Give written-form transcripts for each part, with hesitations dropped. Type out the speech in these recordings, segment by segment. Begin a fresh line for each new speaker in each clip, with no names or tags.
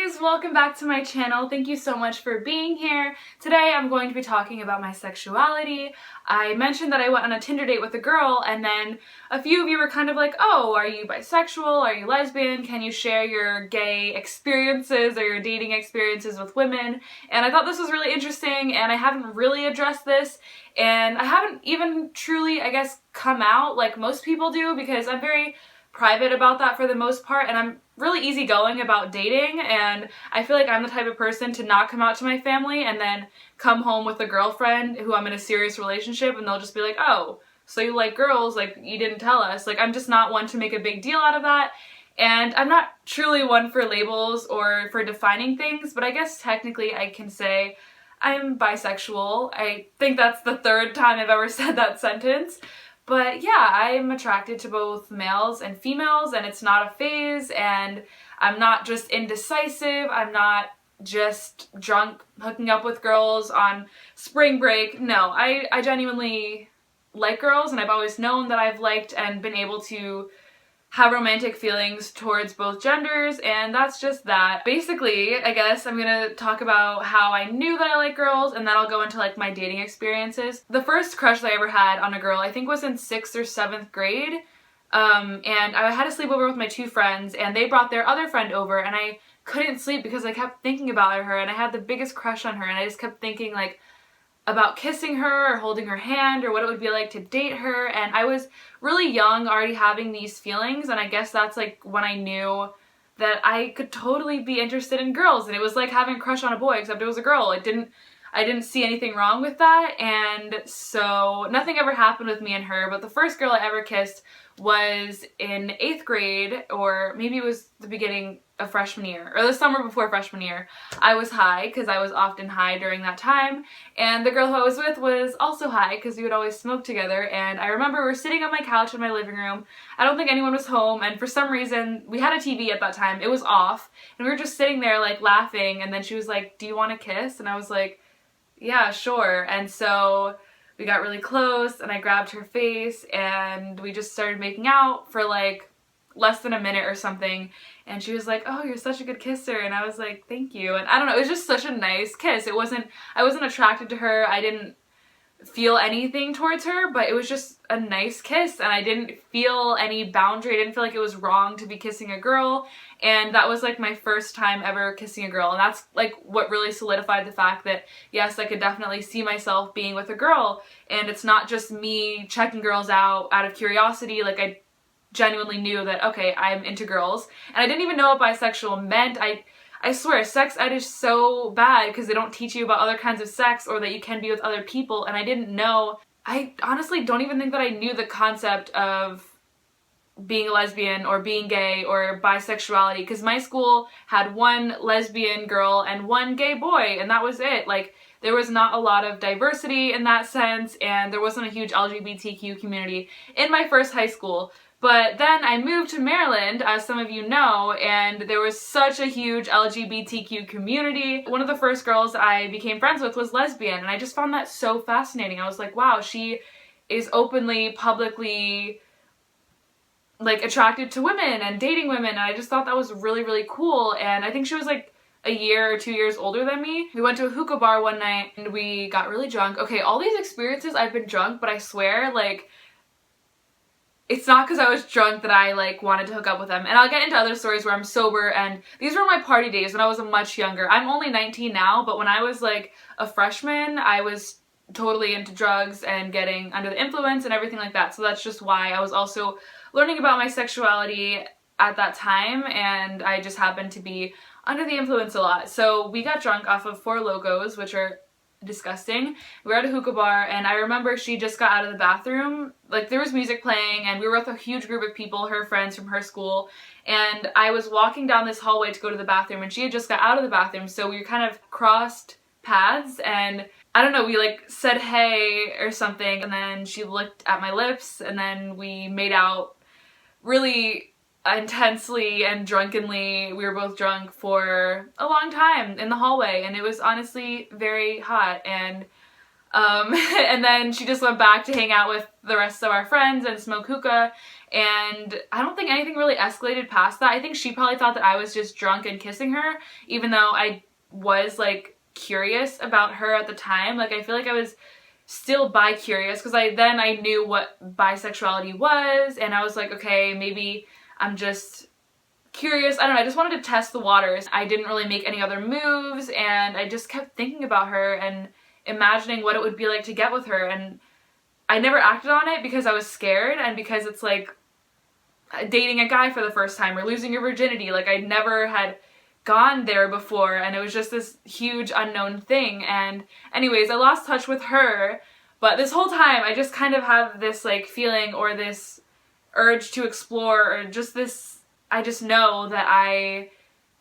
guys, welcome back to my channel. Thank you so much for being here. Today I'm going to be talking about my sexuality. I mentioned that I went on a Tinder date with a girl, and then a few of you were kind of like, oh, are you bisexual? Are you lesbian? Can you share your gay experiences or your dating experiences with women? And I thought this was really interesting, and I haven't really addressed this, and I haven't even truly, I guess, come out like most people do, because I'm very private about that for the most part, and I'm really easygoing about dating, and I feel like I'm the type of person to not come out to my family and then come home with a girlfriend who I'm in a serious relationship and they'll just be like, oh, so you like girls, like you didn't tell us. Like, I'm just not one to make a big deal out of that, and I'm not truly one for labels or for defining things, but I guess technically I can say I'm bisexual. I think that's the third time I've ever said that sentence. But yeah, I'm attracted to both males and females, and it's not a phase, and I'm not just indecisive, I'm not just drunk hooking up with girls on spring break. No, I genuinely like girls, and I've always known that I've liked and been able to have romantic feelings towards both genders, and that's just that. Basically, I guess I'm gonna talk about how I knew that I like girls, and then I'll go into like my dating experiences. The first crush that I ever had on a girl, I think, was in 6th or 7th grade, and I had a sleepover with my two friends, and they brought their other friend over, and I couldn't sleep because I kept thinking about her, and I had the biggest crush on her, and I just kept thinking like about kissing her or holding her hand or what it would be like to date her, and I was really young already having these feelings, and I guess that's like when I knew that I could totally be interested in girls, and it was like having a crush on a boy except it was a girl. I didn't see anything wrong with that, and so nothing ever happened with me and her. But the first girl I ever kissed was in 8th grade, or maybe it was the beginning of freshman year, or the summer before freshman year. I was high, because I was often high during that time, and the girl who I was with was also high, because we would always smoke together, and I remember we were sitting on my couch in my living room. I don't think anyone was home, and for some reason, we had a TV at that time, it was off, and we were just sitting there like laughing, and then she was like, do you want to kiss? And I was like, yeah, sure. And so we got really close, and I grabbed her face, and we just started making out for like less than a minute or something, and she was like, oh, you're such a good kisser, and I was like, thank you. And I don't know, it was just such a nice kiss. I wasn't attracted to her, I didn't feel anything towards her, but it was just a nice kiss, and I didn't feel any boundary. I didn't feel like it was wrong to be kissing a girl, and that was like my first time ever kissing a girl, and that's like what really solidified the fact that yes, I could definitely see myself being with a girl, and it's not just me checking girls out of curiosity. Like, I genuinely knew that, okay, I'm into girls, and I didn't even know what bisexual meant. I swear, sex ed is so bad because they don't teach you about other kinds of sex or that you can be with other people, and I didn't know. I honestly don't even think that I knew the concept of being a lesbian or being gay or bisexuality, because my school had one lesbian girl and one gay boy, and that was it. Like, there was not a lot of diversity in that sense, and there wasn't a huge LGBTQ community in my first high school. But then I moved to Maryland, as some of you know, and there was such a huge LGBTQ community. One of the first girls I became friends with was lesbian, and I just found that so fascinating. I was like, wow, she is openly, publicly, like, attracted to women and dating women, and I just thought that was really, really cool. And I think she was like a year or 2 years older than me. We went to a hookah bar one night, and we got really drunk. Okay, all these experiences I've been drunk, but I swear, like, it's not because I was drunk that I like wanted to hook up with them. And I'll get into other stories where I'm sober, and these were my party days when I was much younger. I'm only 19 now, but when I was like a freshman, I was totally into drugs and getting under the influence and everything like that. So that's just why I was also learning about my sexuality at that time, and I just happened to be under the influence a lot. So we got drunk off of Four Logos, which are disgusting. We were at a hookah bar, and I remember she just got out of the bathroom. Like, there was music playing, and we were with a huge group of people, her friends from her school, and I was walking down this hallway to go to the bathroom, and she had just got out of the bathroom, so we kind of crossed paths, and I don't know, we like said hey or something, and then she looked at my lips, and then we made out really intensely and drunkenly. We were both drunk for a long time in the hallway, and it was honestly very hot. And And then she just went back to hang out with the rest of our friends and smoke hookah, and I don't think anything really escalated past that. I think she probably thought that I was just drunk and kissing her, even though I was like curious about her at the time. Like I feel like I was still bi-curious because I knew what bisexuality was, and I was like, okay, maybe I'm just curious. I don't know, I just wanted to test the waters. I didn't really make any other moves, and I just kept thinking about her and imagining what it would be like to get with her, and I never acted on it because I was scared, and because it's like dating a guy for the first time or losing your virginity. Like I never had gone there before, and it was just this huge unknown thing. And anyways, I lost touch with her, but this whole time I just kind of have this like feeling or this urge to explore, or just this, I just know that I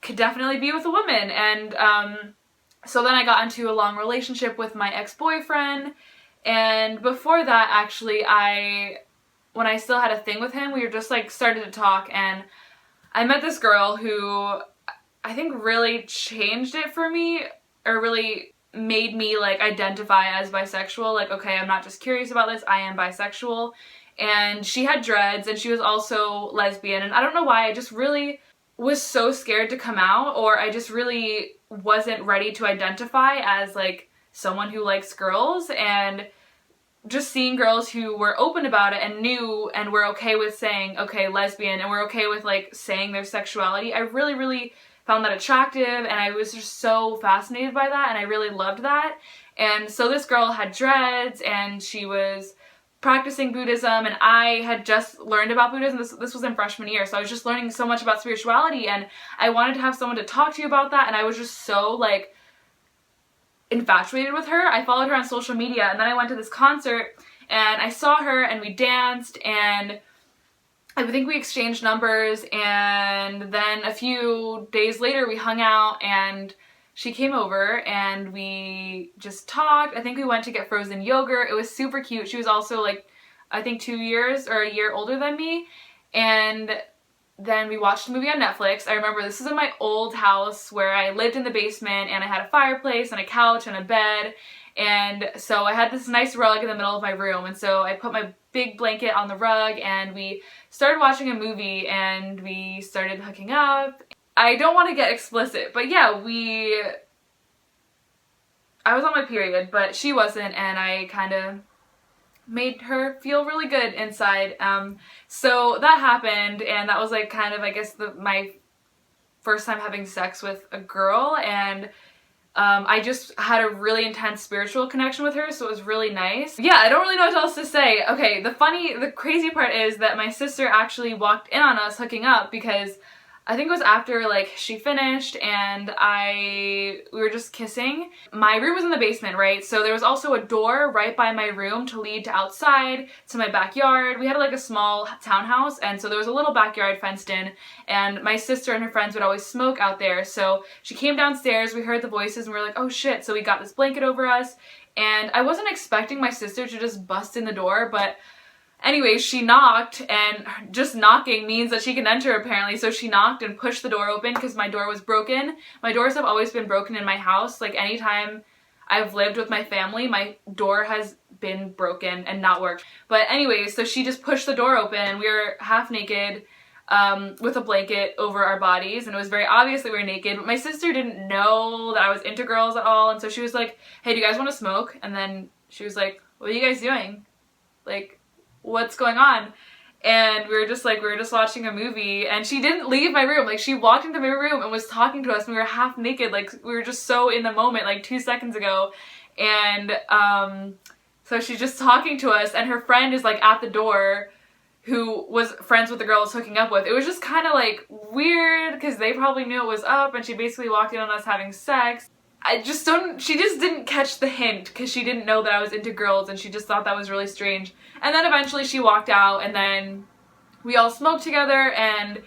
could definitely be with a woman. And so then I got into a long relationship with my ex-boyfriend, and before that actually when I still had a thing with him, we were just like started to talk, and I met this girl who I think really changed it for me, or really made me like identify as bisexual. Like, okay, I'm not just curious about this, I am bisexual. And she had dreads, and she was also lesbian, and I don't know why, I just really was so scared to come out, or I just really wasn't ready to identify as like someone who likes girls. And just seeing girls who were open about it and knew and were okay with saying, okay, lesbian, and were okay with like saying their sexuality, I really, really found that attractive, and I was just so fascinated by that, and I really loved that. And so this girl had dreads, and she was practicing Buddhism, and I had just learned about Buddhism. This was in freshman year, so I was just learning so much about spirituality, and I wanted to have someone to talk to about that, and I was just so like infatuated with her. I followed her on social media, and then I went to this concert, and I saw her, and we danced, and I think we exchanged numbers, and then a few days later we hung out, and she came over and we just talked. I think we went to get frozen yogurt. It was super cute. She was also like, I think 2 years or a year older than me. And then we watched a movie on Netflix. I remember this is in my old house where I lived in the basement, and I had a fireplace and a couch and a bed. And so I had this nice rug in the middle of my room, and so I put my big blanket on the rug, and we started watching a movie, and we started hooking up. I don't want to get explicit, but yeah, I was on my period, but she wasn't, and I kind of made her feel really good inside. So that happened, and that was like kind of, I guess, my first time having sex with a girl, and I just had a really intense spiritual connection with her, so it was really nice. Yeah, I don't really know what else to say. Okay, the crazy part is that my sister actually walked in on us hooking up, because I think it was after like she finished and we were just kissing. My room was in the basement, right? So there was also a door right by my room to lead to outside, to my backyard. We had like a small townhouse, and so there was a little backyard fenced in, and my sister and her friends would always smoke out there. So she came downstairs, we heard the voices, and we were like, oh shit. So we got this blanket over us, and I wasn't expecting my sister to just bust in the door, but anyways, she knocked, and just knocking means that she can enter apparently, so she knocked and pushed the door open because my door was broken. My doors have always been broken in my house. Like anytime I've lived with my family, my door has been broken and not worked. But anyways, so she just pushed the door open, and we were half naked with a blanket over our bodies, and it was very obvious that we were naked, but my sister didn't know that I was into girls at all, and so she was like, hey, do you guys want to smoke? And then she was like, what are you guys doing? Like, what's going on? And we were just watching a movie, and she didn't leave my room. Like, she walked into my room and was talking to us, and we were half naked. Like, we were just so in the moment, like 2 seconds ago. And so she's just talking to us, and her friend is like at the door, who was friends with the girl I was hooking up with. It was just kind of like weird because they probably knew it was up, and she basically walked in on us having sex. She just didn't catch the hint because she didn't know that I was into girls, and she just thought that was really strange. And then eventually she walked out, and then we all smoked together, and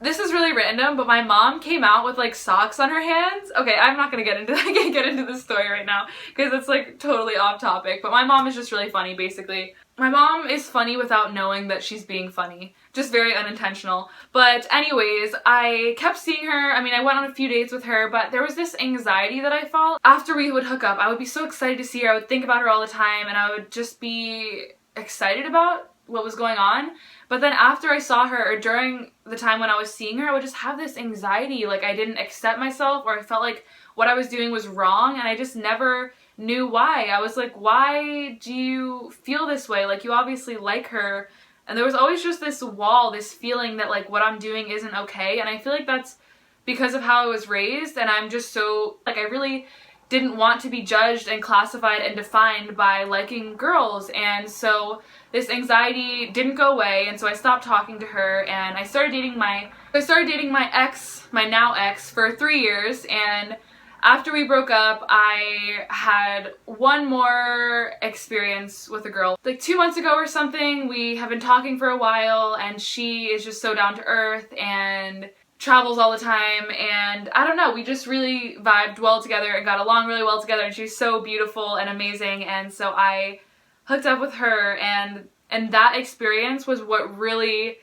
This is really random, but my mom came out with like socks on her hands. Okay, I'm not gonna get into that. I can't get into this story right now because it's like totally off topic, but my mom is just really funny basically. My mom is funny without knowing that she's being funny. Just very unintentional. But anyways, I kept seeing her. I mean, I went on a few dates with her, but there was this anxiety that I felt. After we would hook up, I would be so excited to see her. I would think about her all the time, and I would just be excited about what was going on. But then after I saw her, or during the time when I was seeing her, I would just have this anxiety, like I didn't accept myself, or I felt like what I was doing was wrong, and I just never knew why. I was like, why do you feel this way? Like, you obviously like her. And there was always just this wall, this feeling that like what I'm doing isn't okay, and I feel like that's because of how I was raised, and I'm just so, like, I really didn't want to be judged and classified and defined by liking girls, and so this anxiety didn't go away, and so I stopped talking to her, and I started dating my ex, my now ex, for 3 years, and after we broke up, I had one more experience with a girl. Like 2 months ago or something, we have been talking for a while, and she is just so down to earth and travels all the time, and I don't know, we just really vibed well together and got along really well together, and she's so beautiful and amazing, and so I hooked up with her, and that experience was what really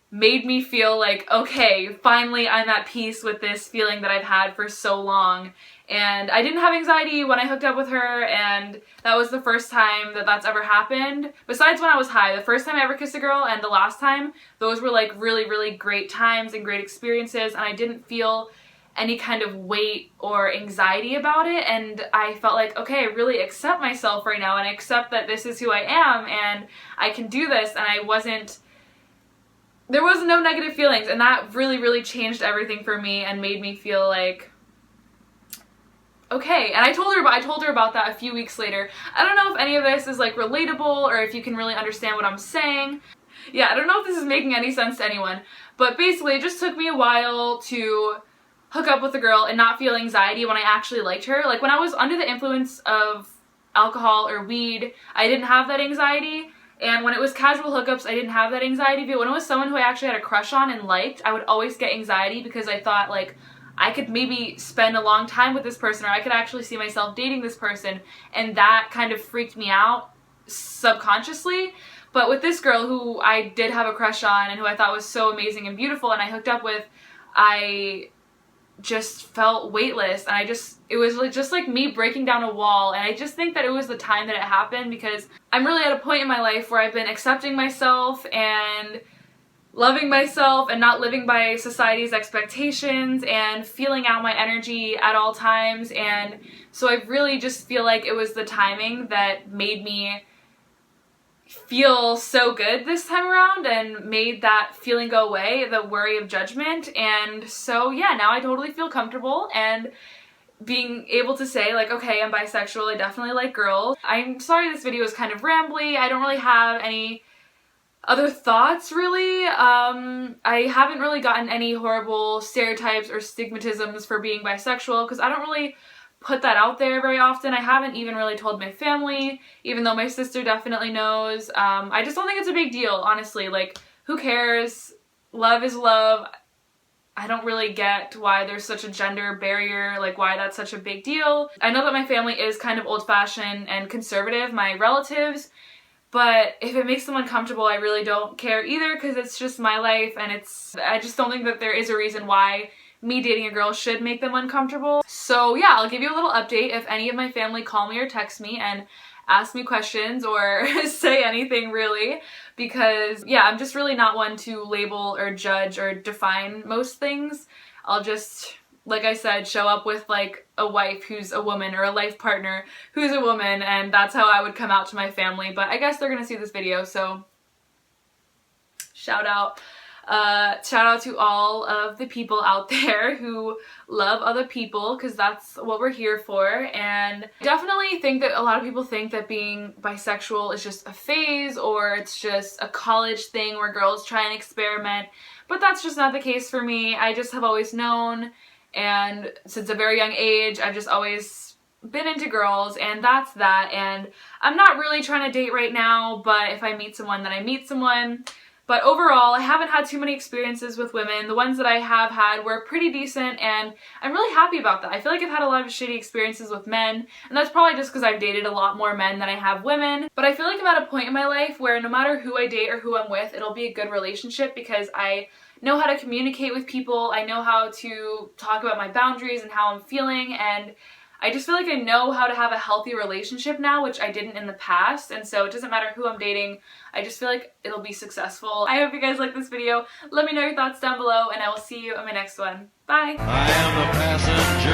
made me feel like, okay, finally I'm at peace with this feeling that I've had for so long. And I didn't have anxiety when I hooked up with her, and that was the first time that that's ever happened. Besides when I was high, the first time I ever kissed a girl and the last time, those were like really, really great times and great experiences, and I didn't feel any kind of weight or anxiety about it, and I felt like, okay, I really accept myself right now, and I accept that this is who I am, and I can do this, and there was no negative feelings, and that really, really changed everything for me and made me feel like, okay. And I told her about that a few weeks later. I don't know if any of this is like relatable or if you can really understand what I'm saying. Yeah, I don't know if this is making any sense to anyone, but basically it just took me a while to hook up with a girl and not feel anxiety when I actually liked her. Like when I was under the influence of alcohol or weed, I didn't have that anxiety. And when it was casual hookups, I didn't have that anxiety. But when it was someone who I actually had a crush on and liked, I would always get anxiety because I thought, like, I could maybe spend a long time with this person, or I could actually see myself dating this person. And that kind of freaked me out subconsciously. But with this girl who I did have a crush on and who I thought was so amazing and beautiful and I hooked up with, I just felt weightless, and it was like just like me breaking down a wall. And I just think that it was the time that it happened because I'm really at a point in my life where I've been accepting myself and loving myself and not living by society's expectations and feeling out my energy at all times. And so I really just feel like it was the timing that made me feel so good this time around and made that feeling go away, the worry of judgment. And so yeah, now I totally feel comfortable and being able to say like, okay, I'm bisexual, I definitely like girls. I'm sorry this video is kind of rambly. I don't really have any other thoughts really. I haven't really gotten any horrible stereotypes or stigmatisms for being bisexual because I don't really put that out there very often. I haven't even really told my family, even though my sister definitely knows. I just don't think it's a big deal, honestly. Like, who cares? Love is love. I don't really get why there's such a gender barrier, like why that's such a big deal. I know that my family is kind of old-fashioned and conservative, my relatives, but if it makes them uncomfortable, I really don't care either because it's just my life, and I just don't think that there is a reason why me dating a girl should make them uncomfortable. So yeah, I'll give you a little update if any of my family call me or text me and ask me questions or say anything really, because yeah, I'm just really not one to label or judge or define most things. I'll just, like I said, show up with like a wife who's a woman or a life partner who's a woman, and that's how I would come out to my family. But I guess they're gonna see this video, so shout out. Shout out to all of the people out there who love other people, because that's what we're here for. And I definitely think that a lot of people think that being bisexual is just a phase or it's just a college thing where girls try and experiment, but that's just not the case for me. I just have always known, and since a very young age I've just always been into girls, and that's that. And I'm not really trying to date right now, but if I meet someone, then I meet someone. But overall, I haven't had too many experiences with women. The ones that I have had were pretty decent, and I'm really happy about that. I feel like I've had a lot of shitty experiences with men, and that's probably just because I've dated a lot more men than I have women. But I feel like I'm at a point in my life where no matter who I date or who I'm with, it'll be a good relationship because I know how to communicate with people, I know how to talk about my boundaries and how I'm feeling, and I just feel like I know how to have a healthy relationship now, which I didn't in the past, and so it doesn't matter who I'm dating, I just feel like it'll be successful. I hope you guys like this video. Let me know your thoughts down below, and I will see you in my next one. Bye! I am the passenger.